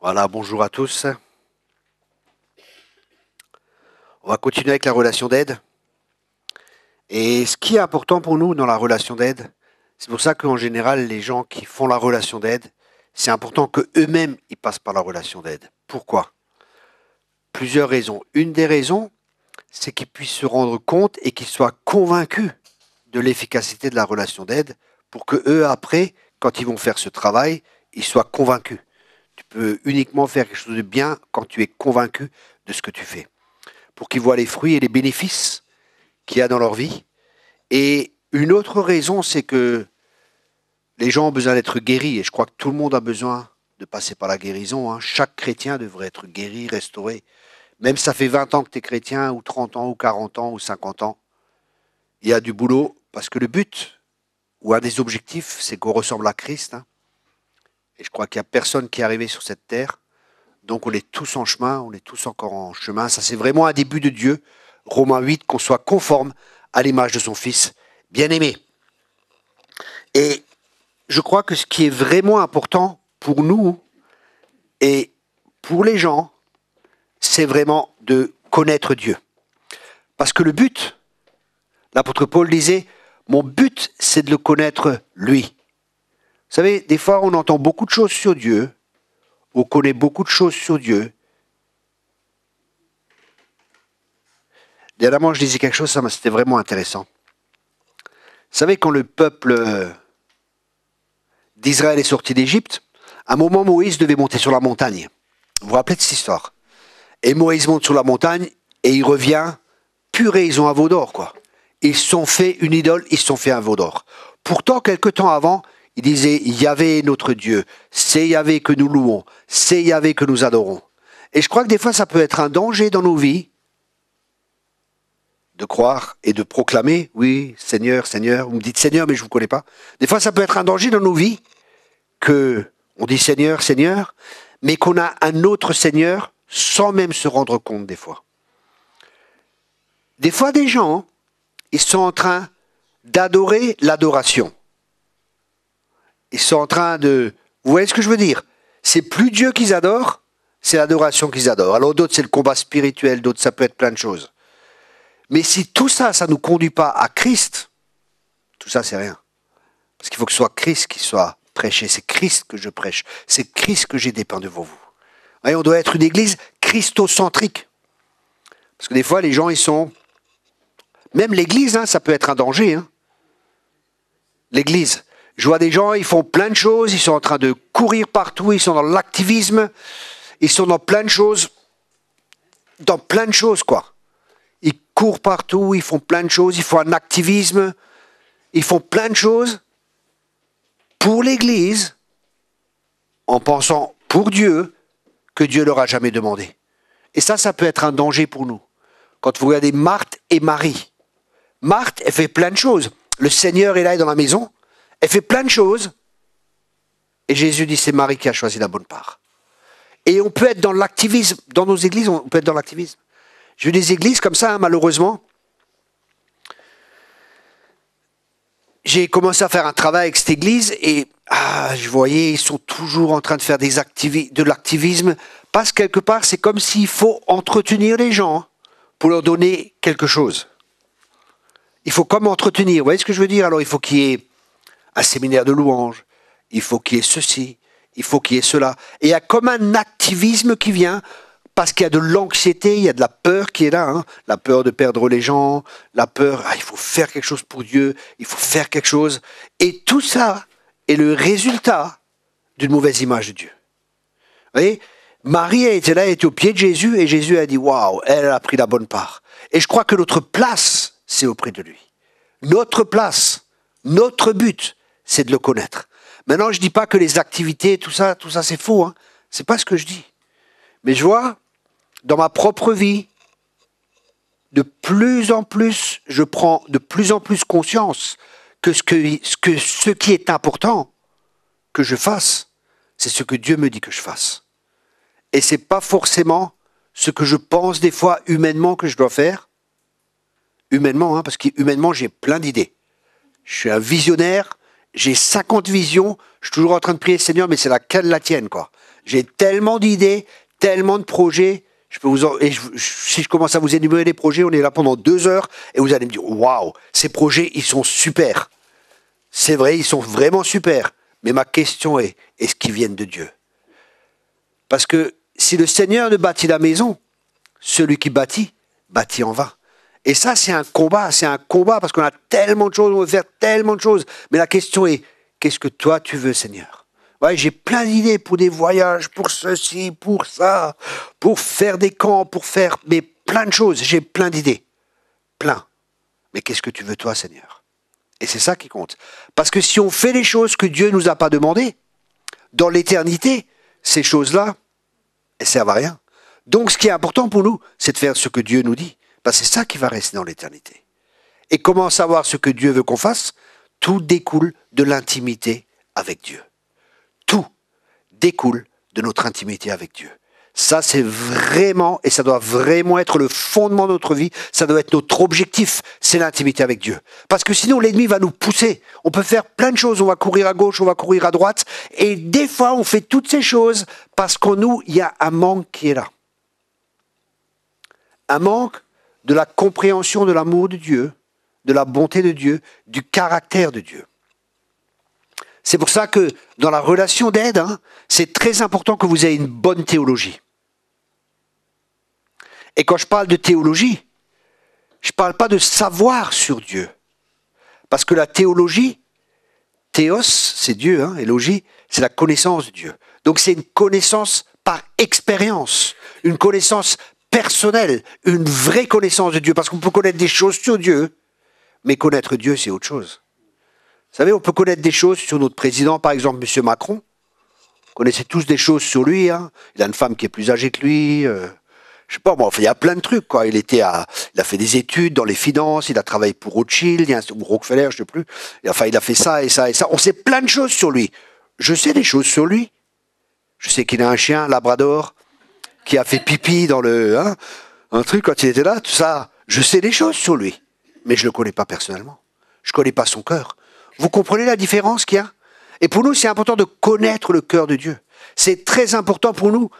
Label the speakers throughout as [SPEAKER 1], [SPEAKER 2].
[SPEAKER 1] Voilà, bonjour à tous. On va continuer avec la relation d'aide. Et ce qui est important pour nous dans la relation d'aide, c'est pour ça qu'en général, les gens qui font la relation d'aide, c'est important qu'eux-mêmes, ils passent par la relation d'aide. Pourquoi? Plusieurs raisons. Une des raisons, c'est qu'ils puissent se rendre compte et qu'ils soient convaincus de l'efficacité de la relation d'aide pour que eux, après, quand ils vont faire ce travail, ils soient convaincus. Tu peux uniquement faire quelque chose de bien quand tu es convaincu de ce que tu fais. Pour qu'ils voient les fruits et les bénéfices qu'il y a dans leur vie. Et une autre raison, c'est que les gens ont besoin d'être guéris. Et je crois que tout le monde a besoin de passer par la guérison. Hein. Chaque chrétien devrait être guéri, restauré. Même si ça fait 20 ans que tu es chrétien, ou 30 ans, ou 40 ans, ou 50 ans. Il y a du boulot, parce que le but, ou un des objectifs, c'est qu'on ressemble à Christ. Hein. Et je crois qu'il n'y a personne qui est arrivé sur cette terre. Donc on est tous en chemin, on est tous encore en chemin. Ça, c'est vraiment un début de Dieu. Romains 8, qu'on soit conforme à l'image de son Fils bien-aimé. Et je crois que ce qui est vraiment important pour nous et pour les gens, c'est vraiment de connaître Dieu. Parce que le but, l'apôtre Paul disait, mon but, c'est de le connaître lui. Vous savez, des fois, on entend beaucoup de choses sur Dieu, on connaît beaucoup de choses sur Dieu. Dernièrement, je disais quelque chose, c'était vraiment intéressant. Vous savez, quand le peuple d'Israël est sorti d'Égypte, à un moment, Moïse devait monter sur la montagne. Vous vous rappelez de cette histoire? Et Moïse monte sur la montagne et il revient purée, ils ont un veau d'or, quoi. Ils se sont fait une idole, ils se sont fait un veau d'or. Pourtant, quelque temps avant, il disait, Yahvé est notre Dieu, c'est Yahvé que nous louons, c'est Yahvé que nous adorons. Et je crois que des fois, ça peut être un danger dans nos vies de croire et de proclamer, oui, Seigneur, Seigneur, vous me dites Seigneur, mais je ne vous connais pas. Des fois, ça peut être un danger dans nos vies que on dit Seigneur, Seigneur, mais qu'on a un autre Seigneur sans même se rendre compte des fois. Des fois, des gens, ils sont en train d'adorer l'adoration. Ils sont en train de... Vous voyez ce que je veux dire? C'est plus Dieu qu'ils adorent, c'est l'adoration qu'ils adorent. Alors d'autres, c'est le combat spirituel, d'autres, ça peut être plein de choses. Mais si tout ça, ça ne nous conduit pas à Christ, tout ça, c'est rien. Parce qu'il faut que ce soit Christ qui soit prêché. C'est Christ que je prêche. C'est Christ que j'ai dépeint devant vous. Et on doit être une église christocentrique. Parce que des fois, les gens, ils sont... Même l'église, hein, ça peut être un danger. Hein. L'église. Je vois des gens, ils font plein de choses, ils sont en train de courir partout, ils sont dans l'activisme, ils sont dans plein de choses, quoi. Ils courent partout, ils font plein de choses, ils font un activisme, ils font plein de choses pour l'Église, en pensant pour Dieu, que Dieu leur a jamais demandé. Et ça peut être un danger pour nous. Quand vous regardez Marthe et Marie, Marthe, elle fait plein de choses. Le Seigneur est là, dans la maison, elle fait plein de choses, et Jésus dit c'est Marie qui a choisi la bonne part. Et on peut être dans l'activisme, dans nos églises, on peut être dans l'activisme. J'ai vu des églises comme ça, hein, malheureusement. J'ai commencé à faire un travail avec cette église et je voyais, ils sont toujours en train de faire de l'activisme parce que quelque part, c'est comme s'il faut entretenir les gens pour leur donner quelque chose. Il faut comme entretenir, vous voyez ce que je veux dire? Alors il faut qu'il y ait un séminaire de louanges, il faut qu'il y ait ceci, il faut qu'il y ait cela. Et il y a comme un activisme qui vient parce qu'il y a de l'anxiété, il y a de la peur qui est là, hein. La peur de perdre les gens, la peur, il faut faire quelque chose pour Dieu, il faut faire quelque chose. Et tout ça est le résultat d'une mauvaise image de Dieu. Vous voyez, Marie était là, elle était au pied de Jésus, et Jésus a dit, waouh, elle a pris la bonne part. Et je crois que notre place, c'est auprès de lui. Notre place, notre but, c'est de le connaître. Maintenant, je ne dis pas que les activités, tout ça c'est faux, hein. C'est pas ce que je dis. Mais je vois, dans ma propre vie, de plus en plus, je prends de plus en plus conscience que ce qui est important que je fasse, c'est ce que Dieu me dit que je fasse. Et ce n'est pas forcément ce que je pense des fois humainement que je dois faire. Humainement, hein, parce qu'humainement, j'ai plein d'idées. Je suis un visionnaire, j'ai 50 visions, je suis toujours en train de prier, Seigneur, mais c'est laquelle la tienne, quoi. J'ai tellement d'idées, tellement de projets. Si je commence à vous énumérer les projets, on est là pendant 2 heures et vous allez me dire waouh, ces projets, ils sont super. C'est vrai, ils sont vraiment super. Mais ma question est-ce qu'ils viennent de Dieu? Parce que si le Seigneur ne bâtit la maison, celui qui bâtit, bâtit en vain. Et ça, c'est un combat parce qu'on a tellement de choses, on veut faire tellement de choses. Mais la question est, qu'est-ce que toi tu veux, Seigneur? Ouais, j'ai plein d'idées pour des voyages, pour ceci, pour ça, pour faire des camps, pour faire mais plein de choses. J'ai plein d'idées. Plein. Mais qu'est-ce que tu veux, toi, Seigneur? Et c'est ça qui compte. Parce que si on fait les choses que Dieu ne nous a pas demandées, dans l'éternité, ces choses-là, elles ne servent à rien. Donc, ce qui est important pour nous, c'est de faire ce que Dieu nous dit. Parce que c'est ça qui va rester dans l'éternité. Et comment savoir ce que Dieu veut qu'on fasse? Tout découle de l'intimité avec Dieu. Tout découle de notre intimité avec Dieu. Ça, c'est vraiment, et ça doit vraiment être le fondement de notre vie, ça doit être notre objectif, c'est l'intimité avec Dieu. Parce que sinon, l'ennemi va nous pousser. On peut faire plein de choses, on va courir à gauche, on va courir à droite, et des fois, on fait toutes ces choses parce qu'en nous, il y a un manque qui est là. Un manque de la compréhension de l'amour de Dieu, de la bonté de Dieu, du caractère de Dieu. C'est pour ça que dans la relation d'aide, c'est très important que vous ayez une bonne théologie. Et quand je parle de théologie, je ne parle pas de savoir sur Dieu. Parce que la théologie, théos, c'est Dieu, et logie, c'est la connaissance de Dieu. Donc c'est une connaissance par expérience, une connaissance personnelle, une vraie connaissance de Dieu. Parce qu'on peut connaître des choses sur Dieu, mais connaître Dieu, c'est autre chose. Vous savez, on peut connaître des choses sur notre président, par exemple, M. Macron. Vous connaissez tous des choses sur lui. Il a une femme qui est plus âgée que lui. Je sais pas, moi, enfin, il y a plein de trucs, quoi. Il a fait des études dans les finances, il a travaillé pour Rothschild, ou Rockefeller, je sais plus. Et enfin, il a fait ça et ça et ça. On sait plein de choses sur lui. Je sais des choses sur lui. Je sais qu'il a un chien, un labrador, qui a fait pipi dans un truc quand il était là, tout ça. Je sais des choses sur lui. Mais je le connais pas personnellement. Je connais pas son cœur. Vous comprenez la différence qu'il y a? Et pour nous, c'est important de connaître le cœur de Dieu. C'est très important pour nous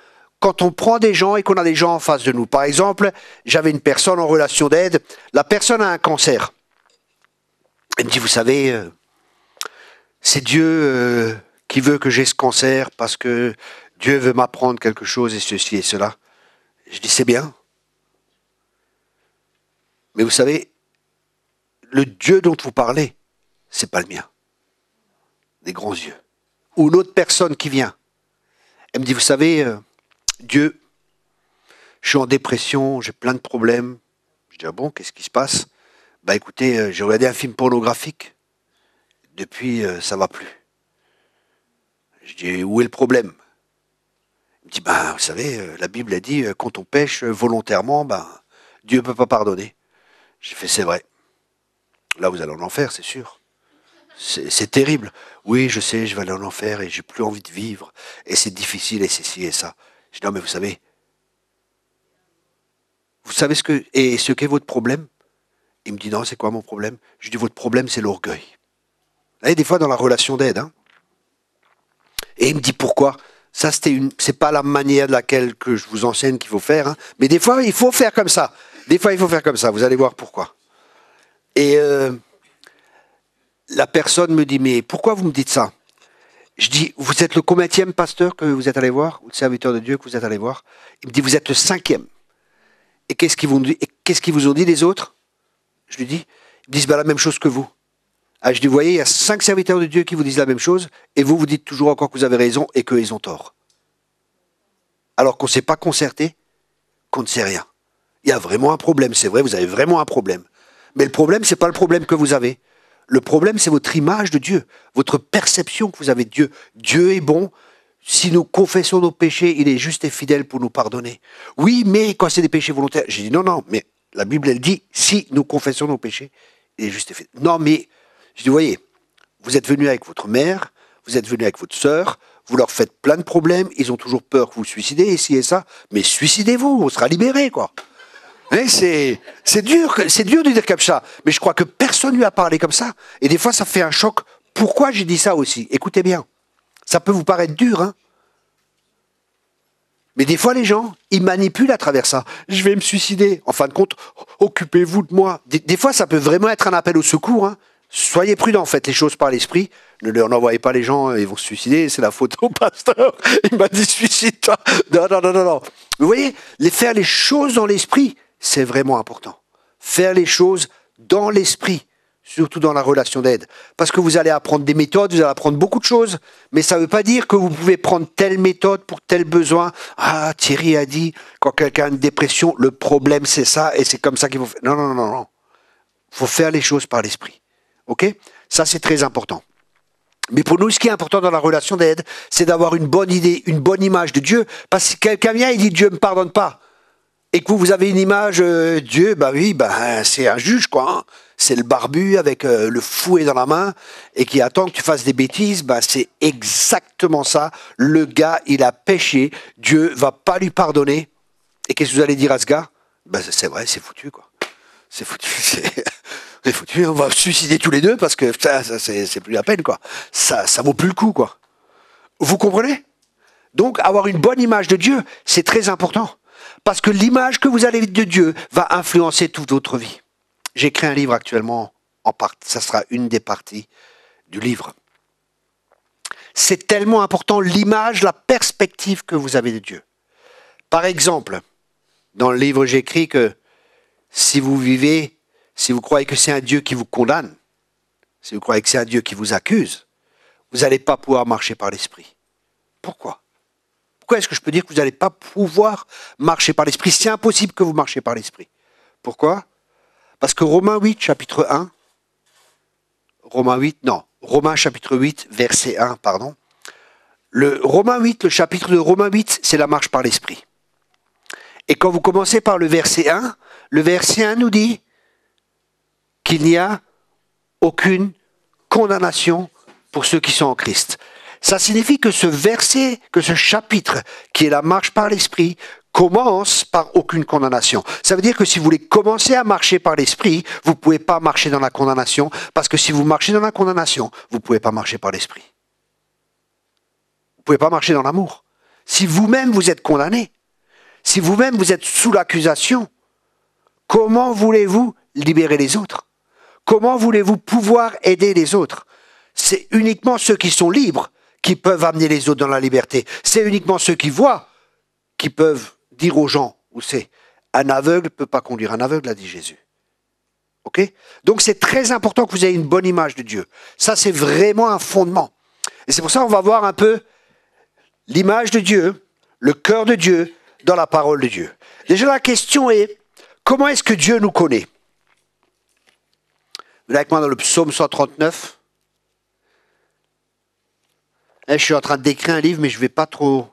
[SPEAKER 1] quand on prend des gens et qu'on a des gens en face de nous. Par exemple, j'avais une personne en relation d'aide. La personne a un cancer. Elle me dit, vous savez, c'est Dieu qui veut que j'ai ce cancer parce que Dieu veut m'apprendre quelque chose et ceci et cela. Je dis, c'est bien. Mais vous savez, le Dieu dont vous parlez, c'est pas le mien. Des grands yeux. Ou une autre personne qui vient. Elle me dit, vous savez, Dieu, je suis en dépression, j'ai plein de problèmes. Je dis, ah bon, qu'est-ce qui se passe? Bah écoutez, j'ai regardé un film pornographique. Depuis, ça va plus. Je dis, où est le problème? Il me dit, bah vous savez, la Bible a dit, quand on pêche volontairement, Dieu ne peut pas pardonner. J'ai fait, c'est vrai. Là, vous allez en enfer, c'est sûr. C'est terrible. Oui, je sais, je vais aller en enfer et j'ai plus envie de vivre. Et c'est difficile et c'est ci et ça. Je dis, non, mais vous savez ce qu'est votre problème? Il me dit, non, c'est quoi mon problème? Je dis, votre problème, c'est l'orgueil. Vous voyez, des fois, dans la relation d'aide. Et il me dit, pourquoi? Ça, c'est pas la manière de laquelle que je vous enseigne qu'il faut faire. Mais des fois, il faut faire comme ça. Des fois, il faut faire comme ça. Vous allez voir pourquoi. Et la personne me dit, mais pourquoi vous me dites ça? Je dis, vous êtes le combienième pasteur que vous êtes allé voir, ou le serviteur de Dieu que vous êtes allé voir? Il me dit, vous êtes le 5e. Et qu'est-ce qu'ils vous ont dit les autres? Je lui dis, ils disent la même chose que vous. Ah, je dis, vous voyez, il y a 5 serviteurs de Dieu qui vous disent la même chose, et vous dites toujours encore que vous avez raison et qu'eux, ils ont tort. Alors qu'on ne s'est pas concerté, qu'on ne sait rien. Il y a vraiment un problème, c'est vrai, vous avez vraiment un problème. Mais le problème, ce n'est pas le problème que vous avez. Le problème, c'est votre image de Dieu, votre perception que vous avez de Dieu. Dieu est bon. Si nous confessons nos péchés, il est juste et fidèle pour nous pardonner. Oui, mais quand c'est des péchés volontaires, j'ai dit non, mais la Bible, elle dit, si nous confessons nos péchés, il est juste et fidèle. Non, mais, je dis, voyez, vous êtes venu avec votre mère, vous êtes venu avec votre sœur, vous leur faites plein de problèmes, ils ont toujours peur que vous suicidez, ici et ça, mais suicidez-vous, on sera libérés, quoi. C'est dur de dire comme ça, mais je crois que personne lui a parlé comme ça, et des fois ça fait un choc. Pourquoi j'ai dit ça aussi? Écoutez bien, ça peut vous paraître dur, Mais des fois, les gens, ils manipulent à travers ça. Je vais me suicider. En fin de compte, occupez-vous de moi. Des fois, ça peut vraiment être un appel au secours. Hein. Soyez prudents, faites les choses par l'esprit. Ne leur envoyez pas les gens, ils vont se suicider. C'est la faute au pasteur. Il m'a dit suicide-toi. Non, non, non, non, non. Vous voyez, faire les choses dans l'esprit, c'est vraiment important. Faire les choses dans l'esprit. Surtout dans la relation d'aide. Parce que vous allez apprendre des méthodes, vous allez apprendre beaucoup de choses, mais ça ne veut pas dire que vous pouvez prendre telle méthode pour tel besoin. Ah, Thierry a dit, quand quelqu'un a une dépression, le problème c'est ça, et c'est comme ça qu'il faut faire. Non, non, non, non. Il faut faire les choses par l'esprit. OK? Ça, c'est très important. Mais pour nous, ce qui est important dans la relation d'aide, c'est d'avoir une bonne idée, une bonne image de Dieu. Parce que quelqu'un vient et dit, Dieu ne me pardonne pas. Et que vous avez une image, Dieu, bah oui, bah, c'est un juge, quoi. Hein. C'est le barbu avec le fouet dans la main et qui attend que tu fasses des bêtises. Bah, c'est exactement ça. Le gars, il a péché. Dieu va pas lui pardonner. Et qu'est-ce que vous allez dire à ce gars? Bah, c'est vrai, c'est foutu, quoi. C'est foutu. C'est foutu. On va se suicider tous les deux parce que ça c'est plus la peine, quoi. Ça vaut plus le coup, quoi. Vous comprenez? Donc, avoir une bonne image de Dieu, c'est très important. Parce que l'image que vous avez de Dieu va influencer toute votre vie. J'écris un livre actuellement, ça sera une des parties du livre. C'est tellement important, l'image, la perspective que vous avez de Dieu. Par exemple, dans le livre, j'écris que si vous vivez, si vous croyez que c'est un Dieu qui vous condamne, si vous croyez que c'est un Dieu qui vous accuse, vous n'allez pas pouvoir marcher par l'esprit. Pourquoi ? Pourquoi est-ce que je peux dire que vous n'allez pas pouvoir marcher par l'esprit? C'est impossible que vous marchiez par l'esprit. Pourquoi? Parce que Romains chapitre 8, verset 1, pardon. Le chapitre de Romains 8, c'est la marche par l'esprit. Et quand vous commencez par le verset 1 nous dit qu'il n'y a aucune condamnation pour ceux qui sont en Christ. Ça signifie que ce verset, que ce chapitre, qui est la marche par l'esprit, commence par aucune condamnation. Ça veut dire que si vous voulez commencer à marcher par l'esprit, vous ne pouvez pas marcher dans la condamnation, parce que si vous marchez dans la condamnation, vous ne pouvez pas marcher par l'esprit. Vous ne pouvez pas marcher dans l'amour. Si vous-même vous êtes condamné, si vous-même vous êtes sous l'accusation, comment voulez-vous libérer les autres? Comment voulez-vous pouvoir aider les autres? C'est uniquement ceux qui sont libres qui peuvent amener les autres dans la liberté. C'est uniquement ceux qui voient qui peuvent dire aux gens où c'est. Un aveugle ne peut pas conduire un aveugle, a dit Jésus. Ok? Donc c'est très important que vous ayez une bonne image de Dieu. Ça, c'est vraiment un fondement. Et c'est pour ça qu'on va voir un peu l'image de Dieu, le cœur de Dieu dans la parole de Dieu. Déjà, la question est, comment est-ce que Dieu nous connaît? Vous êtes avec moi dans le psaume 139. Là, je suis en train d'écrire un livre, mais je ne vais pas trop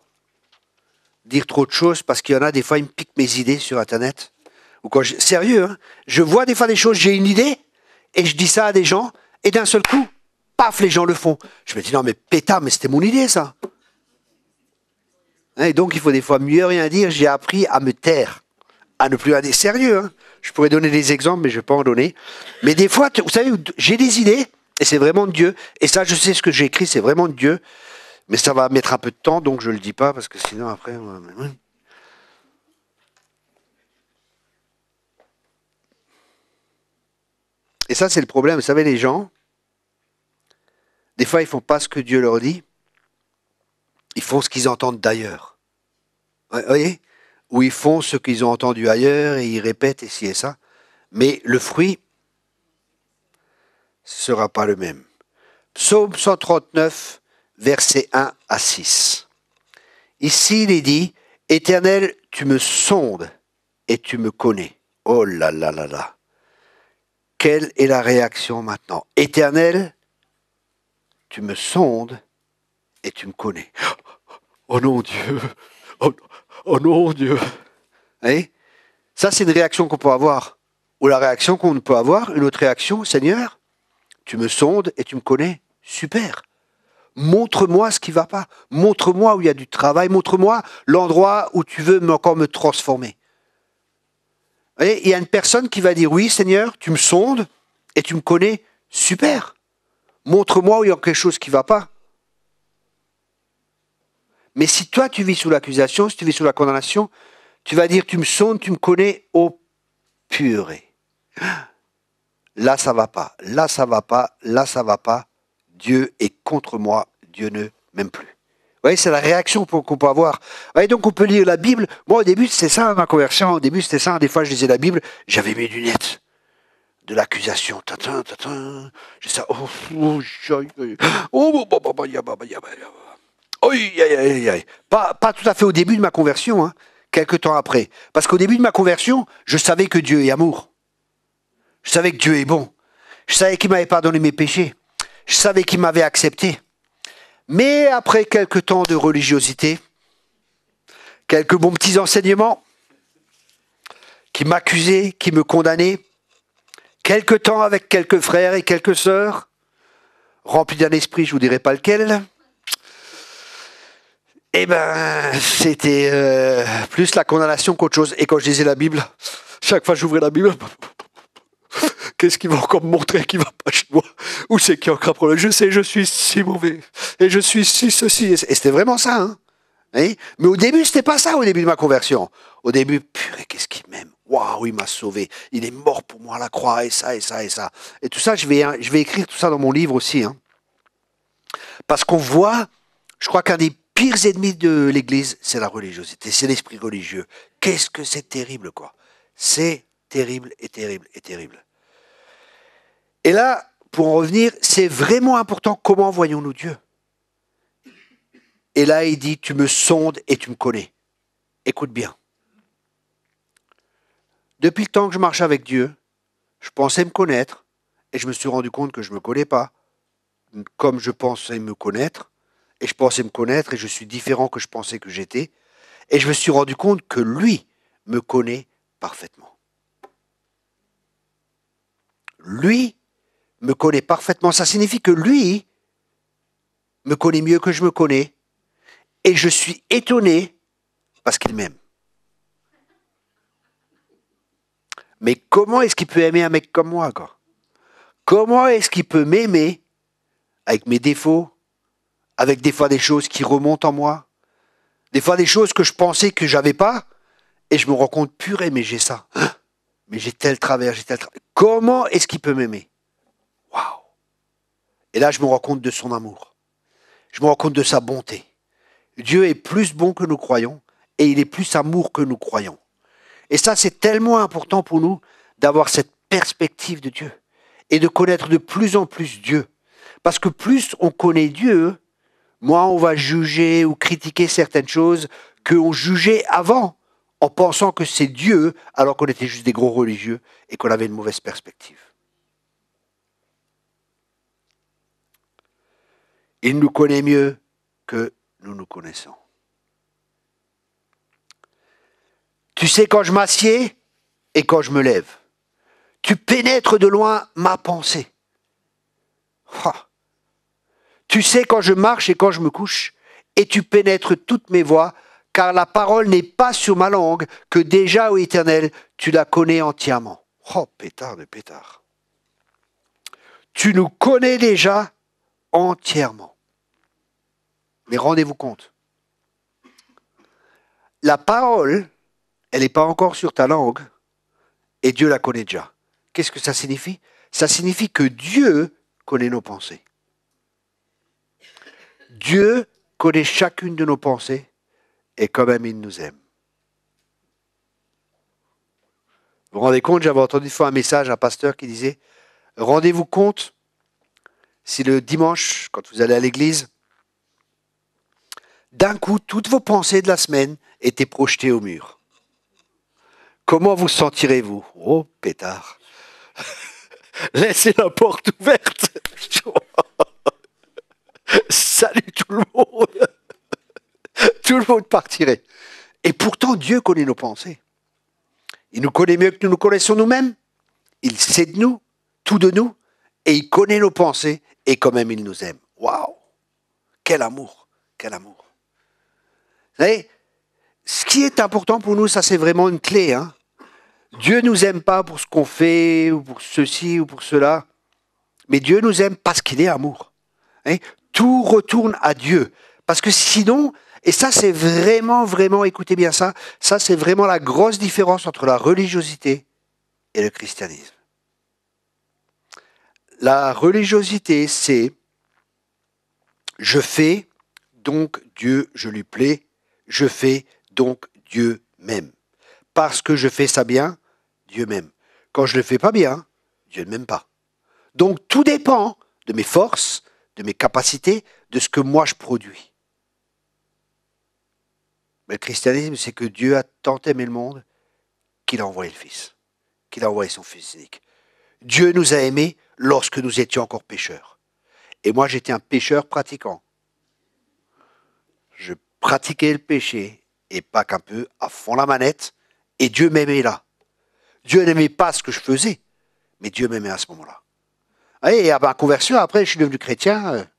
[SPEAKER 1] dire trop de choses parce qu'il y en a des fois, ils me piquent mes idées sur Internet. Ou quand sérieux, hein, je vois des fois des choses, j'ai une idée et je dis ça à des gens et d'un seul coup, paf, les gens le font. Je me dis non mais pétard, mais c'était mon idée ça. Et donc il faut des fois mieux rien dire. J'ai appris à me taire, à ne plus aller sérieux. Hein. Je pourrais donner des exemples, mais je ne vais pas en donner. Mais des fois, vous savez, j'ai des idées. Et c'est vraiment de Dieu. Et ça, je sais ce que j'ai écrit, c'est vraiment de Dieu. Mais ça va mettre un peu de temps, donc je ne le dis pas, parce que sinon, après... Et ça, c'est le problème. Vous savez, les gens, des fois, ils ne font pas ce que Dieu leur dit. Ils font ce qu'ils entendent d'ailleurs. Vous voyez? Ou ils font ce qu'ils ont entendu ailleurs, et ils répètent, et ci et ça. Mais le fruit ne sera pas le même. Psaume 139, versets 1 à 6. Ici, il est dit, « Éternel, tu me sondes et tu me connais. » Oh là là là là. Quelle est la réaction maintenant? « Éternel, tu me sondes et tu me connais. » Oh non, Dieu. Oh non, Dieu. Hein? Ça, c'est une réaction qu'on peut avoir. Ou la réaction qu'on peut avoir, une autre réaction, « Seigneur, tu me sondes et tu me connais. » Super. Montre-moi ce qui ne va pas. Montre-moi où il y a du travail. Montre-moi l'endroit où tu veux encore me transformer. Vous voyez, il y a une personne qui va dire, oui Seigneur, tu me sondes et tu me connais. Super. Montre-moi où il y a quelque chose qui ne va pas. Mais si toi, tu vis sous l'accusation, si tu vis sous la condamnation, tu vas dire, tu me sondes, tu me connais, oh purée. Là, ça va pas. Là, ça va pas. Là, ça va pas. Dieu est contre moi. Dieu ne m'aime plus. Vous voyez, c'est la réaction qu'on peut avoir. Vous voyez, donc on peut lire la Bible. Moi, au début, c'était ça, ma conversion. Au début, c'était ça. Des fois, je lisais la Bible. J'avais mes lunettes de l'accusation. Tatin, tatin. J'ai ça. Oh, oh, pas tout à fait au début de ma conversion, hein, quelques temps après. Parce qu'au début de ma conversion, je savais que Dieu est amour. Je savais que Dieu est bon. Je savais qu'il m'avait pardonné mes péchés. Je savais qu'il m'avait accepté. Mais après quelques temps de religiosité, quelques bons petits enseignements qui m'accusaient, qui me condamnaient, quelques temps avec quelques frères et quelques sœurs, remplis d'un esprit, je vous dirai pas lequel, eh ben, c'était plus la condamnation qu'autre chose. Et quand je lisais la Bible, chaque fois que j'ouvrais la Bible, qu'est-ce qu'ils vont encore me montrer qui va pas chez moi? Où c'est qu'il y a encore un problème? Je sais, je suis si mauvais. Et je suis si ceci. Et c'était vraiment ça. Hein, mais au début, c'était pas ça au début de ma conversion. Au début, purée, qu'est-ce qu'il m'aime? Waouh, il m'a sauvé. Il est mort pour moi à la croix, et ça, et ça, et ça. Et tout ça, je vais écrire tout ça dans mon livre aussi. Hein. Parce qu'on voit, je crois qu'un des pires ennemis de l'Église, c'est la religiosité, c'est l'esprit religieux. Qu'est-ce que c'est terrible, quoi. C'est terrible et terrible et terrible. Et là, pour en revenir, c'est vraiment important comment voyons-nous Dieu. Et là, il dit, tu me sondes et tu me connais. Écoute bien. Depuis le temps que je marche avec Dieu, je pensais me connaître et je me suis rendu compte que je ne me connais pas comme je pensais me connaître. Et je pensais me connaître et je suis différent que je pensais que j'étais. Et je me suis rendu compte que lui me connaît parfaitement. Lui me connaît parfaitement. Ça signifie que lui me connaît mieux que je me connais. Et je suis étonné parce qu'il m'aime. Mais comment est-ce qu'il peut aimer un mec comme moi, quoi? Comment est-ce qu'il peut m'aimer avec mes défauts, avec des fois des choses qui remontent en moi, des fois des choses que je pensais que j'avais pas, et je me rends compte, purée, mais j'ai ça. Mais j'ai tel travers, j'ai tel travers. Comment est-ce qu'il peut m'aimer? Waouh! Et là, je me rends compte de son amour. Je me rends compte de sa bonté. Dieu est plus bon que nous croyons, et il est plus amour que nous croyons. Et ça, c'est tellement important pour nous d'avoir cette perspective de Dieu et de connaître de plus en plus Dieu. Parce que plus on connaît Dieu, moins on va juger ou critiquer certaines choses qu'on jugeait avant en pensant que c'est Dieu alors qu'on était juste des gros religieux et qu'on avait une mauvaise perspective. Il nous connaît mieux que nous nous connaissons. Tu sais quand je m'assieds et quand je me lève. Tu pénètres de loin ma pensée. Ah. Tu sais quand je marche et quand je me couche, et tu pénètres toutes mes voies, car la parole n'est pas sur ma langue, que déjà, ô Éternel, tu la connais entièrement. Oh, pétard de pétard. Tu nous connais déjà entièrement. Mais rendez-vous compte. La parole, elle n'est pas encore sur ta langue, et Dieu la connaît déjà. Qu'est-ce que ça signifie? Ça signifie que Dieu connaît nos pensées. Dieu connaît chacune de nos pensées et quand même il nous aime. Vous vous rendez compte, j'avais entendu une fois un message, un pasteur qui disait « Rendez-vous compte si le dimanche, quand vous allez à l'église, d'un coup, toutes vos pensées de la semaine étaient projetées au mur. Comment vous sentirez-vous? Oh, pétard. Laissez la porte ouverte. Salut tout le monde. Tout le monde partirait. Et pourtant, Dieu connaît nos pensées. Il nous connaît mieux que nous nous connaissons nous-mêmes. Il sait de nous, tout de nous, et il connaît nos pensées, et quand même il nous aime. Waouh! Quel amour! Quel amour! Vous savez, ce qui est important pour nous, ça c'est vraiment une clé. Hein. Dieu ne nous aime pas pour ce qu'on fait, ou pour ceci, ou pour cela, mais Dieu nous aime parce qu'il est amour. Hein. Tout retourne à Dieu. Parce que sinon, Et ça, c'est vraiment, vraiment, écoutez bien ça, ça, c'est vraiment la grosse différence entre la religiosité et le christianisme. La religiosité, c'est je fais, donc Dieu, je lui plais, je fais, donc Dieu m'aime. Parce que je fais ça bien, Dieu m'aime. Quand je ne le fais pas bien, Dieu ne m'aime pas. Donc tout dépend de mes forces, de mes capacités, de ce que moi je produis. Mais le christianisme, c'est que Dieu a tant aimé le monde qu'il a envoyé le Fils, qu'il a envoyé son Fils unique. Dieu nous a aimés lorsque nous étions encore pécheurs. Et moi, j'étais un pécheur pratiquant. Je pratiquais le péché, et pas qu'un peu, à fond la manette, et Dieu m'aimait là. Dieu n'aimait pas ce que je faisais, mais Dieu m'aimait à ce moment-là. Et à ma conversion, après, je suis devenu chrétien,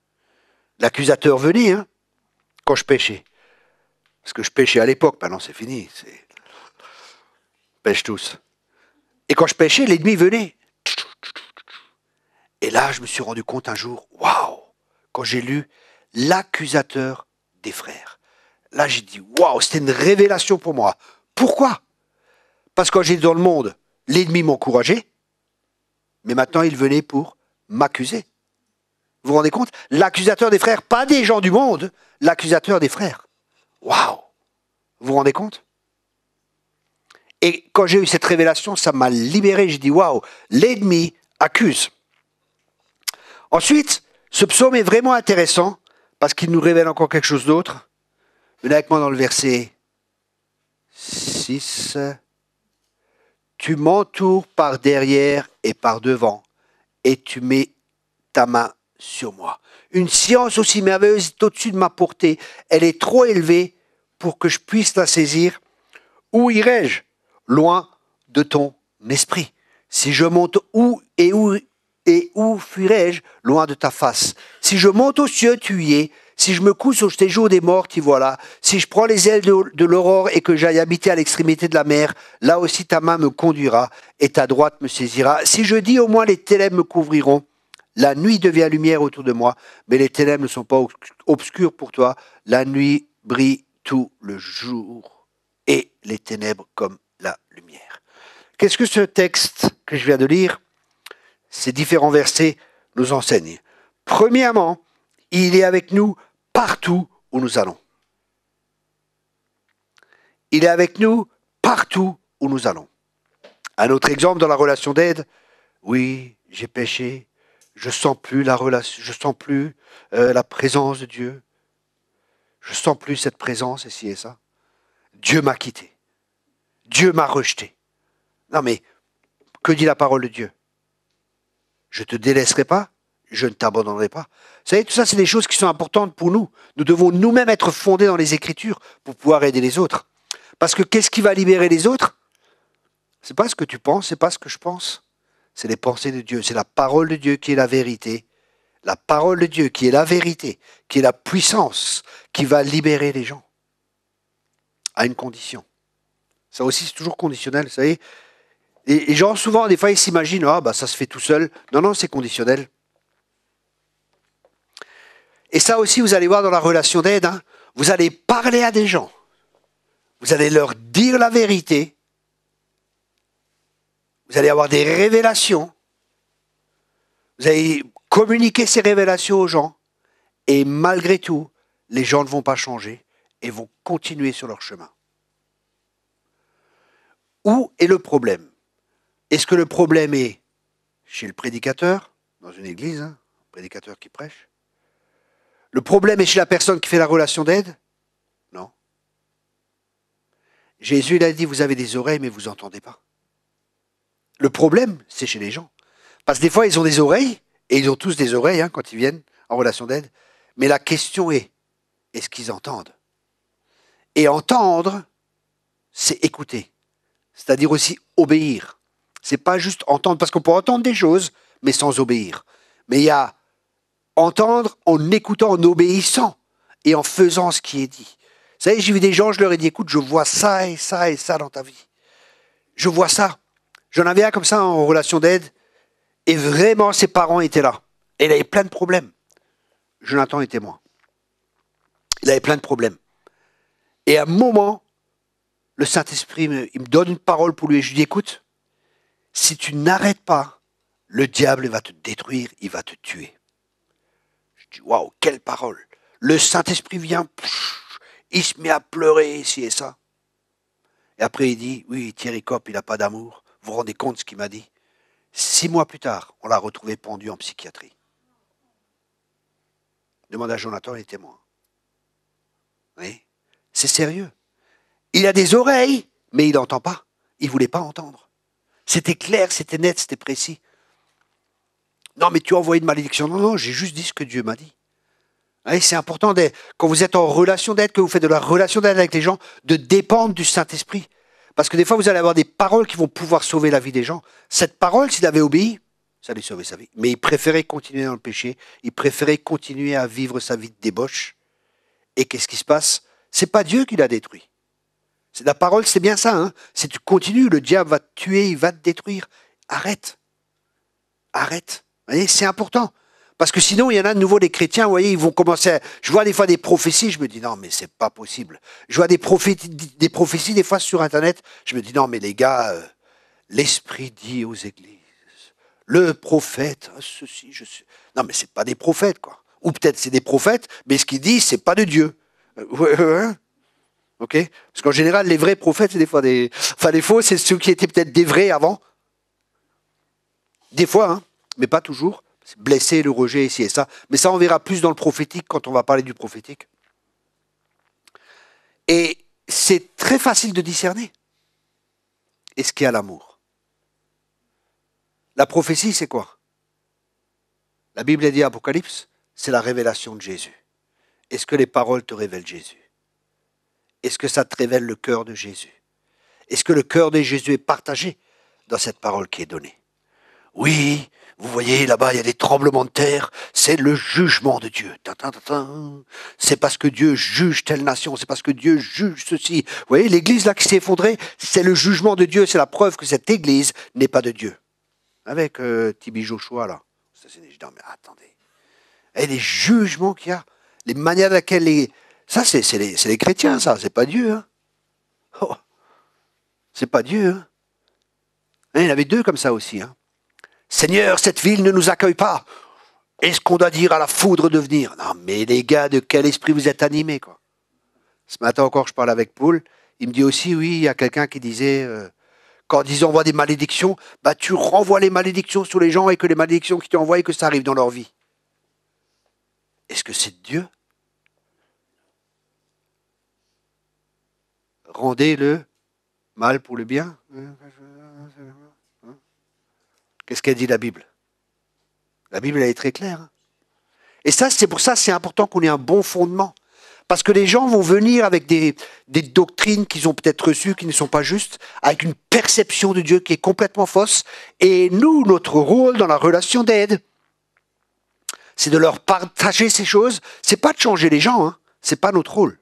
[SPEAKER 1] l'accusateur venait, hein, quand je péchais. Parce que je péchais à l'époque, maintenant c'est fini. Pêche tous. Et quand je péchais, l'ennemi venait. Et là, je me suis rendu compte un jour, waouh, quand j'ai lu l'accusateur des frères. Là, j'ai dit, waouh, c'était une révélation pour moi. Pourquoi? Parce que quand j'étais dans le monde, l'ennemi m'encourageait, mais maintenant il venait pour m'accuser. Vous vous rendez compte? L'accusateur des frères, pas des gens du monde, l'accusateur des frères. Waouh! Vous vous rendez compte? Et quand j'ai eu cette révélation, ça m'a libéré. J'ai dit, waouh, l'ennemi accuse. Ensuite, ce psaume est vraiment intéressant parce qu'il nous révèle encore quelque chose d'autre. Venez avec moi dans le verset 6. Tu m'entoures par derrière et par devant, et tu mets ta main sur moi. Une science aussi merveilleuse est au-dessus de ma portée. Elle est trop élevée pour que je puisse la saisir. Où irai-je? Loin de ton esprit. Si je monte où fuirai-je? Loin de ta face. Si je monte aux cieux, tu y es. Si je me couche au séjour des morts, t'y voilà. Si je prends les ailes de l'aurore et que j'aille habiter à l'extrémité de la mer, là aussi ta main me conduira et ta droite me saisira. Si je dis au moins les ténèbres me couvriront, la nuit devient lumière autour de moi, mais les ténèbres ne sont pas obscures pour toi. La nuit brille tout le jour et les ténèbres comme la lumière. Qu'est-ce que ce texte que je viens de lire, ces différents versets, nous enseignent? Premièrement, il est avec nous partout où nous allons. Il est avec nous partout où nous allons. Un autre exemple dans la relation d'aide, oui, j'ai péché, je sens plus la relation, je sens plus la présence de Dieu, je sens plus cette présence ici et ça. Dieu m'a quitté, Dieu m'a rejeté. Non mais, que dit la parole de Dieu? Je te délaisserai pas, je ne t'abandonnerai pas. Vous savez, tout ça, c'est des choses qui sont importantes pour nous. Nous devons nous-mêmes être fondés dans les Écritures pour pouvoir aider les autres. Parce que qu'est-ce qui va libérer les autres? C'est pas ce que tu penses, c'est pas ce que je pense. C'est les pensées de Dieu, c'est la parole de Dieu qui est la vérité. La parole de Dieu qui est la vérité, qui est la puissance, qui va libérer les gens. À une condition. Ça aussi, c'est toujours conditionnel, vous savez. Et les gens, souvent, des fois, ils s'imaginent, ah, bah, ça se fait tout seul. Non, non, c'est conditionnel. Et ça aussi, vous allez voir dans la relation d'aide, hein, vous allez parler à des gens. Vous allez leur dire la vérité. Vous allez avoir des révélations. Vous allez communiquer ces révélations aux gens. Et malgré tout, les gens ne vont pas changer et vont continuer sur leur chemin. Où est le problème? Est-ce que le problème est chez le prédicateur, dans une église, hein, un prédicateur qui prêche? Le problème est chez la personne qui fait la relation d'aide? Non. Jésus, il a dit, vous avez des oreilles, mais vous n'entendez pas. Le problème, c'est chez les gens. Parce que des fois, ils ont des oreilles, et ils ont tous des oreilles hein, quand ils viennent en relation d'aide. Mais la question est-ce qu'ils entendent? Et entendre, c'est écouter. C'est-à-dire aussi obéir. C'est pas juste entendre, parce qu'on peut entendre des choses, mais sans obéir. Mais il y a entendre en écoutant, en obéissant, et en faisant ce qui est dit. Vous savez, j'ai vu des gens, je leur ai dit, écoute, je vois ça et ça et ça dans ta vie. Je vois ça. J'en avais un comme ça en relation d'aide, et vraiment, ses parents étaient là. Et il avait plein de problèmes. Jonathan est témoin. Il avait plein de problèmes. Et à un moment, le Saint-Esprit, il me donne une parole pour lui. Et je lui dis, écoute, si tu n'arrêtes pas, le diable va te détruire, il va te tuer. Je dis, waouh, quelle parole. Le Saint-Esprit vient, il se met à pleurer ici et ça. Et après, il dit, oui, Thierry Kopp, il n'a pas d'amour. Vous vous rendez compte de ce qu'il m'a dit? 6 mois plus tard, on l'a retrouvé pendu en psychiatrie. Demande à Jonathan, il est témoin. Oui, c'est sérieux. Il a des oreilles, mais il n'entend pas. Il ne voulait pas entendre. C'était clair, c'était net, c'était précis. Non, mais tu as envoyé une malédiction. Non, non, j'ai juste dit ce que Dieu m'a dit. Oui, c'est important, quand vous êtes en relation d'aide, que vous faites de la relation d'aide avec les gens, de dépendre du Saint-Esprit. Parce que des fois, vous allez avoir des paroles qui vont pouvoir sauver la vie des gens. Cette parole, s'il avait obéi, ça allait sauver sa vie. Mais il préférait continuer dans le péché. Il préférait continuer à vivre sa vie de débauche. Et qu'est-ce qui se passe? C'est pas Dieu qui l'a détruit. C'est la parole, c'est bien ça. Hein. Si tu continues, le diable va te tuer, il va te détruire. Arrête. Arrête. Vous voyez, c'est important. Parce que sinon, il y en a de nouveau des chrétiens, vous voyez, ils vont commencer à... Je vois des fois des prophéties, je me dis non, mais c'est pas possible. Je vois des prophéties des fois sur Internet, je me dis non, mais les gars, l'Esprit dit aux églises, le prophète, ceci, je suis... Non, mais c'est pas des prophètes, quoi. Ou peut-être c'est des prophètes, mais ce qu'ils disent, c'est pas de Dieu. Ok? Parce qu'en général, les vrais prophètes, c'est des fois des... Enfin, les faux, c'est ceux qui étaient peut-être des vrais avant. Des fois, hein, mais pas toujours. Blesser, le rejet, ici et ça. Mais ça, on verra plus dans le prophétique quand on va parler du prophétique. Et c'est très facile de discerner. Est-ce qu'il y a l'amour? La prophétie, c'est quoi? La Bible a dit Apocalypse, c'est la révélation de Jésus. Est-ce que les paroles te révèlent Jésus? Est-ce que ça te révèle le cœur de Jésus? Est-ce que le cœur de Jésus est partagé dans cette parole qui est donnée? Oui, vous voyez, là-bas, il y a des tremblements de terre. C'est le jugement de Dieu. C'est parce que Dieu juge telle nation. C'est parce que Dieu juge ceci. Vous voyez, l'église là qui s'est effondrée, c'est le jugement de Dieu. C'est la preuve que cette église n'est pas de Dieu. Avec Tibi Joshua, là. Je dis, non, mais attendez. Et les jugements qu'il y a, les manières dans lesquelles les... Ça, c'est les chrétiens, ça. C'est pas Dieu. Hein. Oh, c'est pas Dieu. Hein. Il y en avait 2 comme ça aussi. Hein. Seigneur, cette ville ne nous accueille pas. Est-ce qu'on doit dire à la foudre de venir? Non, mais les gars, de quel esprit vous êtes animés, quoi? Ce matin encore, je parle avec Paul. Il me dit aussi, oui, il y a quelqu'un qui disait, quand ils envoient des malédictions, bah tu renvoies les malédictions sur les gens et que les malédictions qui t'envoient et que ça arrive dans leur vie. Est-ce que c'est Dieu? Rendez le mal pour le bien. Qu'est-ce qu'elle dit la Bible? La Bible, elle est très claire. Hein. Et ça, c'est pour ça, c'est important qu'on ait un bon fondement. Parce que les gens vont venir avec des doctrines qu'ils ont peut-être reçues, qui ne sont pas justes, avec une perception de Dieu qui est complètement fausse. Et nous, notre rôle dans la relation d'aide, c'est de leur partager ces choses. C'est pas de changer les gens, hein. C'est pas notre rôle.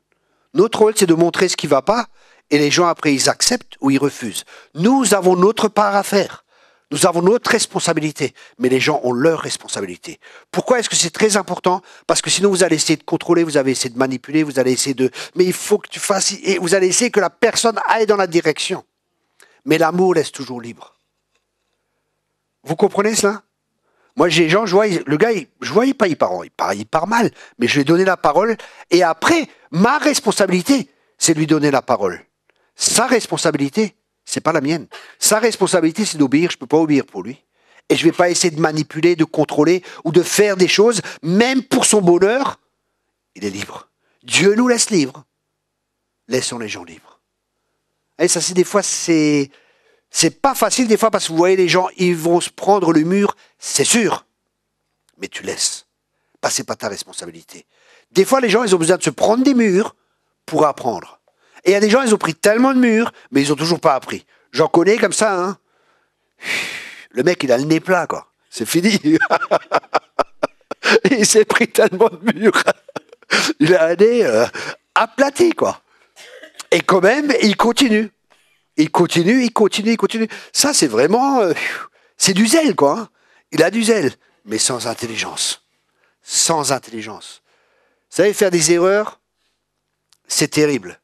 [SPEAKER 1] Notre rôle, c'est de montrer ce qui ne va pas, et les gens, après, ils acceptent ou ils refusent. Nous avons notre part à faire. Nous avons notre responsabilité, mais les gens ont leur responsabilité. Pourquoi est-ce que c'est très important? Parce que sinon, vous allez essayer de contrôler, vous allez essayer de manipuler, vous allez essayer de... Mais il faut que tu fasses... Et vous allez essayer que la personne aille dans la direction. Mais l'amour laisse toujours libre. Vous comprenez cela? Moi, j'ai des gens, je vois, le gars, je vois, il part mal, mais je lui ai donné la parole. Et après, ma responsabilité, c'est de lui donner la parole. Sa responsabilité, c'est pas la mienne. Sa responsabilité, c'est d'obéir. Je peux pas obéir pour lui. Et je vais pas essayer de manipuler, de contrôler ou de faire des choses, même pour son bonheur. Il est libre. Dieu nous laisse libres. Laissons les gens libres. Et ça, c'est des fois, c'est pas facile des fois parce que vous voyez les gens, ils vont se prendre le mur, c'est sûr. Mais tu laisses. Parce que c'est pas ta responsabilité. Des fois, les gens, ils ont besoin de se prendre des murs pour apprendre. Et il y a des gens, ils ont pris tellement de murs, mais ils ont toujours pas appris. J'en connais comme ça, hein. Le mec, il a le nez plat, quoi. C'est fini. Il s'est pris tellement de murs. Il a un nez aplati, quoi. Et quand même, il continue. Il continue. Ça, c'est vraiment... c'est du zèle, quoi. Hein. Il a du zèle, mais sans intelligence. Sans intelligence. Vous savez, faire des erreurs, c'est terrible.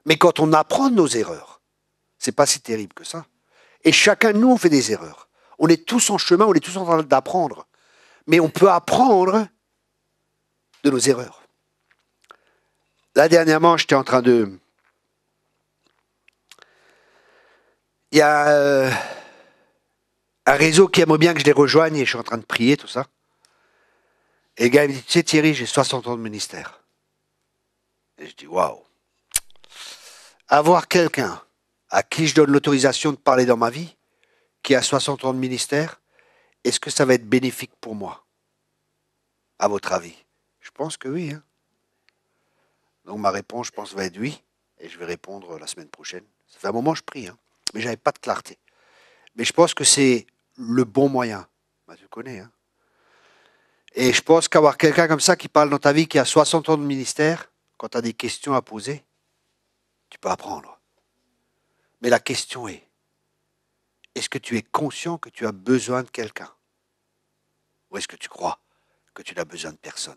[SPEAKER 1] Mais quand on apprend de nos erreurs, c'est pas si terrible que ça. Et chacun de nous, on fait des erreurs. On est tous en chemin, on est tous en train d'apprendre. Mais on peut apprendre de nos erreurs. Là, dernièrement, j'étais en train de... Il y a un réseau qui aimerait bien que je les rejoigne et je suis en train de prier, tout ça. Et le gars il me dit, tu sais Thierry, j'ai 60 ans de ministère. Et je dis, waouh. Avoir quelqu'un à qui je donne l'autorisation de parler dans ma vie, qui a 60 ans de ministère, est-ce que ça va être bénéfique pour moi? À votre avis? Je pense que oui. Hein. Donc ma réponse, je pense, va être oui. Et je vais répondre la semaine prochaine. Ça fait un moment que je prie, hein, mais j'avais pas de clarté. Mais je pense que c'est le bon moyen. Bah, tu connais, hein. Et je pense qu'avoir quelqu'un comme ça qui parle dans ta vie, qui a 60 ans de ministère, quand tu as des questions à poser, tu peux apprendre. Mais la question est-ce que tu es conscient que tu as besoin de quelqu'un? Ou est-ce que tu crois que tu n'as besoin de personne?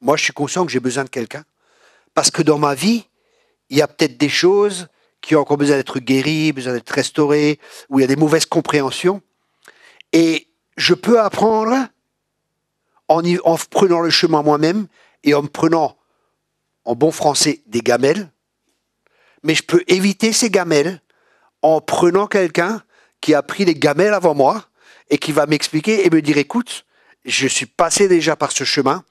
[SPEAKER 1] Moi, je suis conscient que j'ai besoin de quelqu'un, parce que dans ma vie, il y a peut-être des choses qui ont encore besoin d'être guéries, besoin d'être restaurées, où il y a des mauvaises compréhensions. Et je peux apprendre en prenant le chemin moi-même et en me prenant, en bon français, des gamelles. Mais je peux éviter ces gamelles en prenant quelqu'un qui a pris les gamelles avant moi et qui va m'expliquer et me dire, écoute, je suis passé déjà par ce chemin,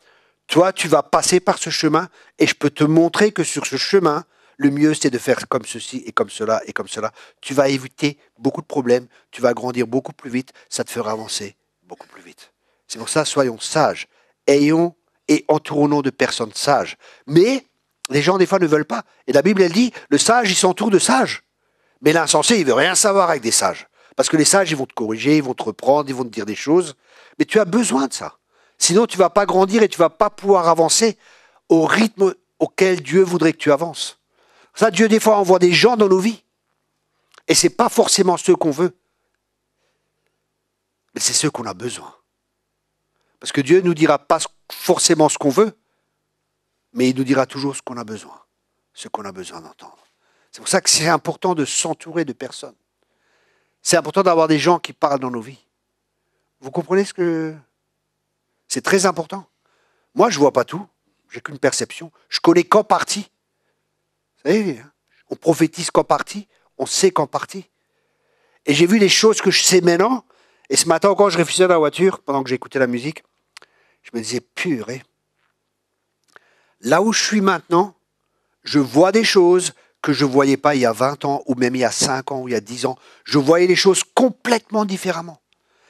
[SPEAKER 1] toi tu vas passer par ce chemin et je peux te montrer que sur ce chemin, le mieux c'est de faire comme ceci et comme cela et comme cela. Tu vas éviter beaucoup de problèmes, tu vas grandir beaucoup plus vite, ça te fera avancer beaucoup plus vite. C'est pour ça, soyons sages, ayons et entourons-nous de personnes sages. Mais les gens des fois ne veulent pas. Et la Bible elle dit, le sage il s'entoure de sages. Mais l'insensé, il veut rien savoir avec des sages. Parce que les sages, ils vont te corriger, ils vont te reprendre, ils vont te dire des choses. Mais tu as besoin de ça. Sinon, tu ne vas pas grandir et tu ne vas pas pouvoir avancer au rythme auquel Dieu voudrait que tu avances. Ça, Dieu, des fois, envoie des gens dans nos vies. Et ce n'est pas forcément ceux qu'on veut. Mais c'est ceux qu'on a besoin. Parce que Dieu ne nous dira pas forcément ce qu'on veut, mais il nous dira toujours ce qu'on a besoin. Ce qu'on a besoin d'entendre. C'est pour ça que c'est important de s'entourer de personnes. C'est important d'avoir des gens qui parlent dans nos vies. Vous comprenez ce que... C'est très important. Moi, je ne vois pas tout. J'ai qu'une perception. Je connais qu'en partie. Vous savez, on prophétise qu'en partie. On sait qu'en partie. Et j'ai vu les choses que je sais maintenant. Et ce matin, quand je réfléchissais dans la voiture, pendant que j'écoutais la musique, je me disais, purée. Là où je suis maintenant, je vois des choses que je ne voyais pas il y a 20 ans, ou même il y a 5 ans, ou il y a 10 ans. Je voyais les choses complètement différemment.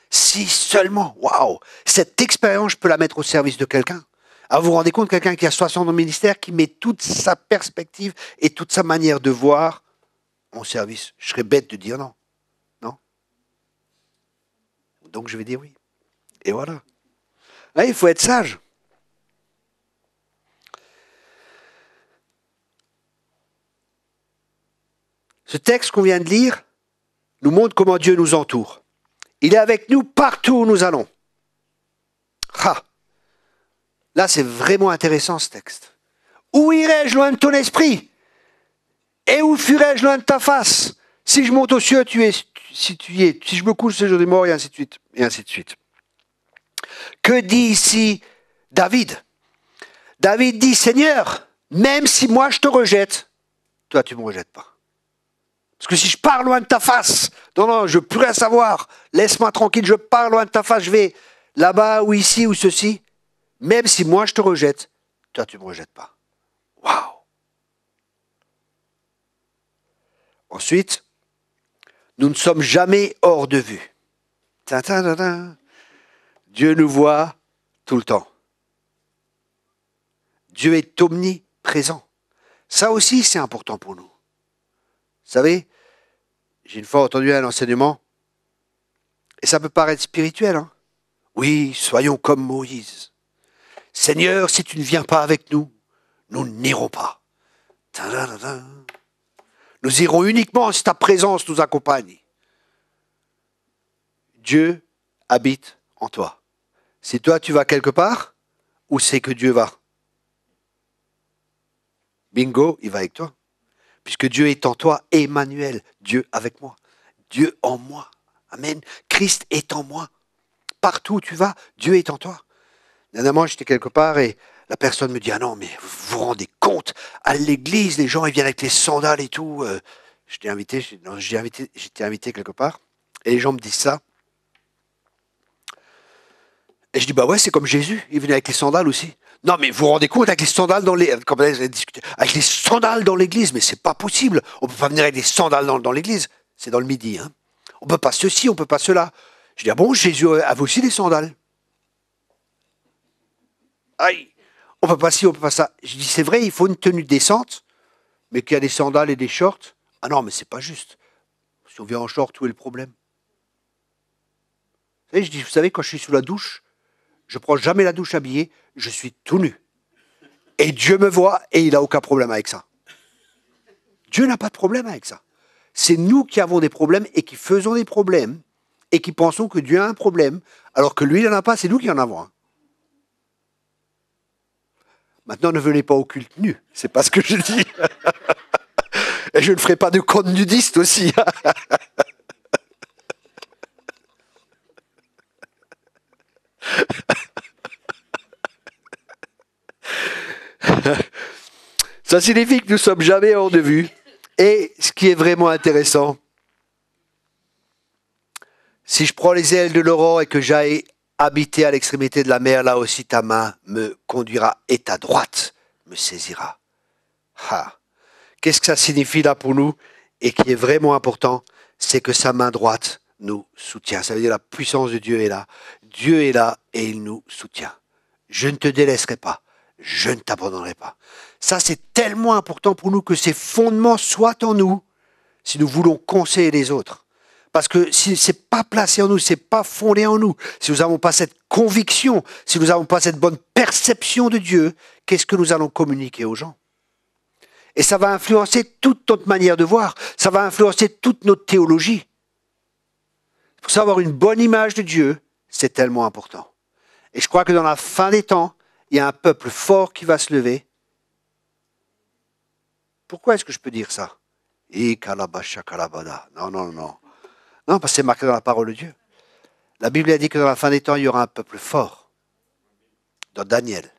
[SPEAKER 1] Si seulement, waouh, cette expérience, je peux la mettre au service de quelqu'un. Alors vous vous rendez compte, quelqu'un qui a 60 ans de ministère, qui met toute sa perspective et toute sa manière de voir en service. Je serais bête de dire non. Non. Donc je vais dire oui. Et voilà. Là, il faut être sage. Ce texte qu'on vient de lire nous montre comment Dieu nous entoure. Il est avec nous partout où nous allons. Ah. Là, c'est vraiment intéressant ce texte. Où irai-je loin de ton esprit? Et où fuirai-je loin de ta face? Si je monte aux cieux, tu es, si tu y es. Si je me couche, c'est jour des morts, et ainsi de suite. Et ainsi de suite. Que dit ici David? David dit, Seigneur, même si moi je te rejette, toi tu ne me rejettes pas. Parce que si je pars loin de ta face, non, je ne veux plus rien savoir, laisse-moi tranquille, je pars loin de ta face, je vais là-bas ou ici ou ceci, même si moi je te rejette, toi tu ne me rejettes pas. Waouh! Ensuite, nous ne sommes jamais hors de vue. Dieu nous voit tout le temps. Dieu est omniprésent. Ça aussi, c'est important pour nous. Vous savez, j'ai une fois entendu un enseignement, et ça peut paraître spirituel, hein. Oui, soyons comme Moïse. Seigneur, si tu ne viens pas avec nous, nous n'irons pas. Nous irons uniquement si ta présence nous accompagne. Dieu habite en toi. Si toi tu vas quelque part, où c'est que Dieu va? Bingo, il va avec toi. puisque Dieu est en toi, Emmanuel, Dieu avec moi, Dieu en moi. Amen. Christ est en moi. Partout où tu vas, Dieu est en toi. Dernièrement, j'étais quelque part et la personne me dit « Ah non, mais vous vous rendez compte, à l'église, les gens ils viennent avec les sandales et tout. » J'étais invité quelque part et les gens me disent ça. Et je dis « Bah ouais, c'est comme Jésus, il venait avec les sandales aussi. » Non, mais vous vous rendez compte avec les sandales dans les... Comme vous avez discuté, avec les sandales dans l'église, mais c'est pas possible. On peut pas venir avec des sandales dans l'église. C'est dans le midi. Hein. On peut pas ceci, on peut pas cela. Je dis « Ah bon, Jésus avait aussi des sandales. » Aïe, on peut pas ci, on peut pas ça. Je dis c'est vrai, il faut une tenue décente, mais qu'il y a des sandales et des shorts. Ah non, mais c'est pas juste. Si on vient en short, où est le problème? Vous savez, quand je suis sous la douche, je prends jamais la douche habillée, je suis tout nu. Et Dieu me voit et il n'a aucun problème avec ça. Dieu n'a pas de problème avec ça. C'est nous qui avons des problèmes et qui faisons des problèmes et qui pensons que Dieu a un problème, alors que lui, il n'en a pas, c'est nous qui en avons un. Maintenant, ne venez pas au culte nu, c'est pas ce que je dis. Et je ne ferai pas de conte nudiste aussi. Ça signifie que nous ne sommes jamais hors de vue. Et ce qui est vraiment intéressant, si je prends les ailes de l'aurore et que j'aille habiter à l'extrémité de la mer, là aussi ta main me conduira et ta droite me saisira. Ah. Qu'est-ce que ça signifie là pour nous? Et qui est vraiment important, c'est que sa main droite nous soutient. Ça veut dire la puissance de Dieu est là. Dieu est là et il nous soutient. Je ne te délaisserai pas. Je ne t'abandonnerai pas. Ça, c'est tellement important pour nous que ces fondements soient en nous si nous voulons conseiller les autres. Parce que si ce n'est pas placé en nous, si ce n'est pas fondé en nous, si nous n'avons pas cette conviction, si nous n'avons pas cette bonne perception de Dieu, qu'est-ce que nous allons communiquer aux gens? Et ça va influencer toute notre manière de voir, ça va influencer toute notre théologie. Pour ça, avoir une bonne image de Dieu, c'est tellement important. Et je crois que dans la fin des temps, il y a un peuple fort qui va se lever. Pourquoi est-ce que je peux dire ça? Non, non, non. Non, parce que c'est marqué dans la parole de Dieu. La Bible a dit que dans la fin des temps, il y aura un peuple fort. Dans Daniel.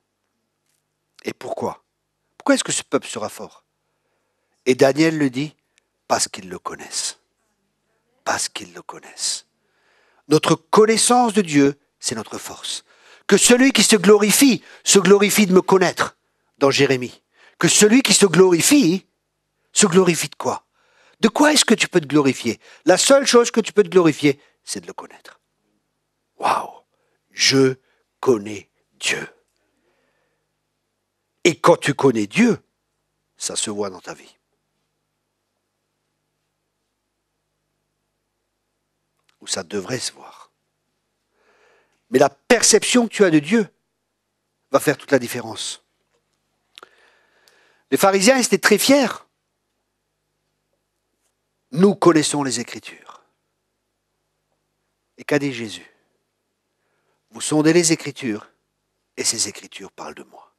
[SPEAKER 1] Et pourquoi? Pourquoi est-ce que ce peuple sera fort? Et Daniel le dit, parce qu'ils le connaissent. Parce qu'ils le connaissent. Notre connaissance de Dieu, c'est notre force. Que celui qui se glorifie de me connaître, dans Jérémie. Que celui qui se glorifie de quoi? De quoi est-ce que tu peux te glorifier? La seule chose que tu peux te glorifier, c'est de le connaître. Waouh! Je connais Dieu. Et quand tu connais Dieu, ça se voit dans ta vie. Ou ça devrait se voir. Mais la perception que tu as de Dieu va faire toute la différence. Les pharisiens, ils étaient très fiers. Nous connaissons les Écritures. Et qu'a dit Jésus? Vous sondez les Écritures, et ces Écritures parlent de moi.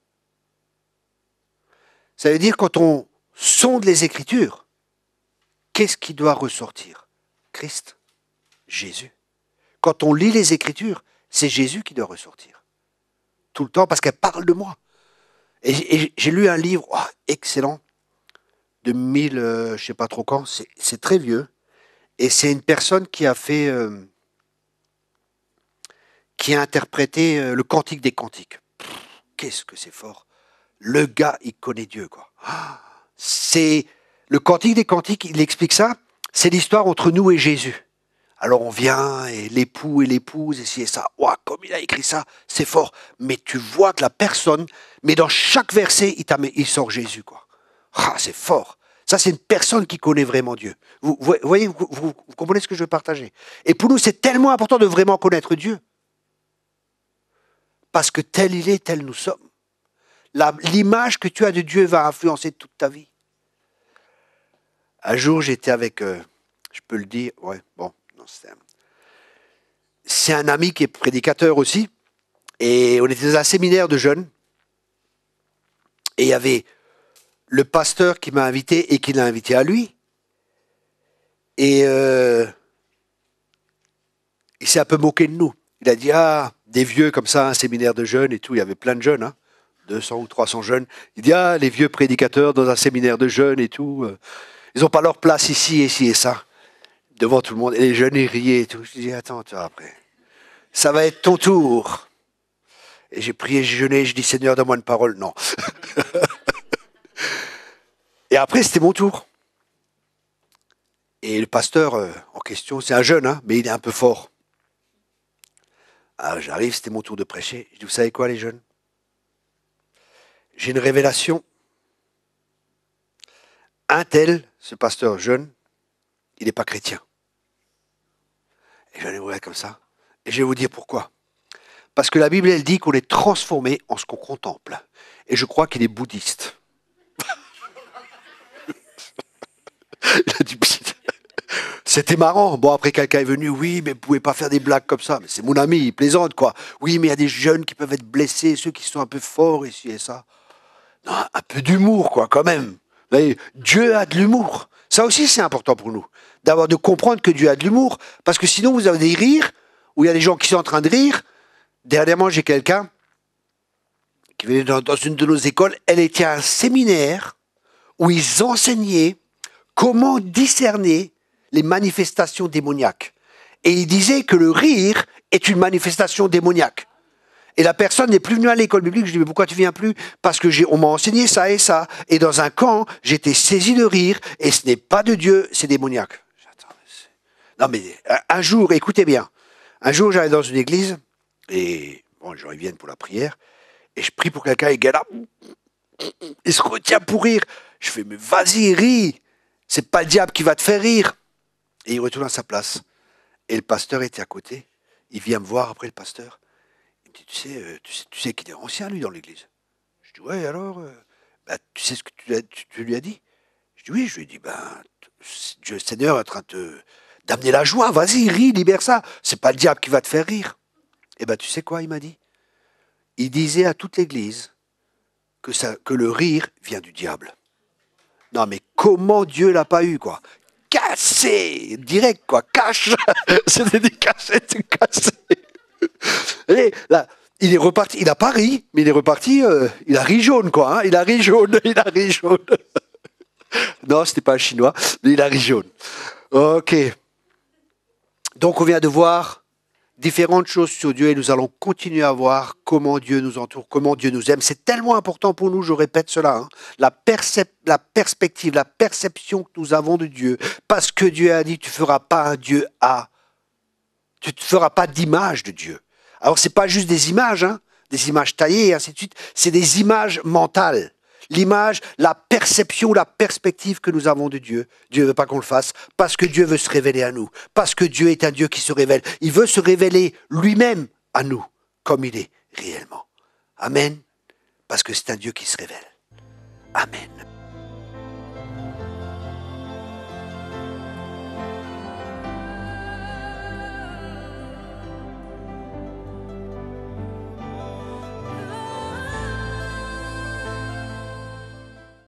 [SPEAKER 1] Ça veut dire quand on sonde les Écritures, qu'est-ce qui doit ressortir? Christ, Jésus. Quand on lit les Écritures, c'est Jésus qui doit ressortir. Tout le temps, parce qu'elle parle de moi. Et j'ai lu un livre excellent, de je ne sais pas trop quand, c'est très vieux. Et c'est une personne qui a fait, qui a interprété le Cantique des Cantiques. Qu'est-ce que c'est fort. Le gars, il connaît Dieu, quoi. C'est le Cantique des Cantiques, il explique ça, c'est l'histoire entre nous et Jésus. Alors on vient, et l'époux et l'épouse, et ci et ça. Ouah, comme il a écrit ça, c'est fort. Mais tu vois que la personne, mais dans chaque verset, il sort Jésus, quoi. Ah, c'est fort. Ça, c'est une personne qui connaît vraiment Dieu. Vous voyez, vous comprenez ce que je veux partager? Et pour nous, c'est tellement important de vraiment connaître Dieu. Parce que tel il est, tel nous sommes. L'image que tu as de Dieu va influencer toute ta vie. Un jour, j'étais avec, je peux le dire, ouais, bon, non, c'est un ami qui est prédicateur aussi, et on était dans un séminaire de jeunes, et il y avait le pasteur qui m'a invité et qui l'a invité à lui. Et il s'est un peu moqué de nous. Il a dit, ah, des vieux comme ça, un séminaire de jeunes et tout, il y avait plein de jeunes, hein, 200 ou 300 jeunes. Il dit, ah, les vieux prédicateurs dans un séminaire de jeunes et tout, ils n'ont pas leur place ici et ça, devant tout le monde. Et les jeunes, ils riaient et tout. Je dis, attends, après, ça va être ton tour. Et j'ai prié, j'ai jeûné, je dis, Seigneur, donne-moi une parole. Non. Et après, c'était mon tour. Et le pasteur en question, c'est un jeune, hein, mais il est un peu fort. Alors j'arrive, c'était mon tour de prêcher. Je dis, vous savez quoi, les jeunes? J'ai une révélation. Un tel, ce pasteur jeune, il n'est pas chrétien. Et je vais aller comme ça. Et je vais vous dire pourquoi. Parce que la Bible, elle dit qu'on est transformé en ce qu'on contemple. Et je crois qu'il est bouddhiste. Il a dit, c'était marrant. Bon, après, quelqu'un est venu, oui, mais vous ne pouvez pas faire des blagues comme ça. Mais c'est mon ami, il plaisante, quoi. Oui, mais il y a des jeunes qui peuvent être blessés, ceux qui sont un peu forts, ici et ça. Non, un peu d'humour, quoi, quand même. Vous voyez, Dieu a de l'humour. Ça aussi, c'est important pour nous. De comprendre que Dieu a de l'humour. Parce que sinon, vous avez des rires, où il y a des gens qui sont en train de rire. Dernièrement, j'ai quelqu'un qui venait dans une de nos écoles. Elle était à un séminaire où ils enseignaient comment discerner les manifestations démoniaques. Et il disait que le rire est une manifestation démoniaque. Et la personne n'est plus venue à l'école biblique. Je lui dis, mais pourquoi tu viens plus? Parce que on m'a enseigné ça et ça. Et dans un camp, j'étais saisi de rire. Et ce n'est pas de Dieu, c'est démoniaque. Non mais, un jour, écoutez bien. Un jour, j'allais dans une église. Et bon, les gens ils viennent pour la prière. Et je prie pour quelqu'un. Et le gars là, il se retient pour rire. Je fais, mais vas-y, ris. C'est pas le diable qui va te faire rire. Et il retourne à sa place. Et le pasteur était à côté. Il vient me voir après, le pasteur. Il me dit, tu sais qu'il est ancien, lui, dans l'église. Je dis, ouais, alors, tu sais ce que tu lui as dit? Je dis, oui, je lui ai dit, Dieu le Seigneur est en train d'amener la joie, vas-y, ris, libère ça. C'est pas le diable qui va te faire rire. Et tu sais quoi, il m'a dit? Il disait à toute l'église que le rire vient du diable. Non, mais comment Dieu l'a pas eu, quoi? Cassé, direct, quoi, cache. C'était dit cassé, c'est cassé. Et là, il est reparti, il n'a pas ri, mais il est reparti, il a ri jaune, quoi. Hein, il a ri jaune. Non, c'était pas un chinois, mais il a ri jaune. Ok. Donc, on vient de voir différentes choses sur Dieu et nous allons continuer à voir comment Dieu nous entoure, comment Dieu nous aime. C'est tellement important pour nous, je répète cela, hein, la perspective, la perception que nous avons de Dieu. Parce que Dieu a dit, tu ne feras pas un Dieu tu ne feras pas d'image de Dieu. Alors, ce n'est pas juste des images, hein, des images taillées et ainsi de suite, c'est des images mentales. L'image, la perception, la perspective que nous avons de Dieu. Dieu ne veut pas qu'on le fasse parce que Dieu veut se révéler à nous. Parce que Dieu est un Dieu qui se révèle. Il veut se révéler lui-même à nous comme il est réellement. Amen. Parce que c'est un Dieu qui se révèle. Amen.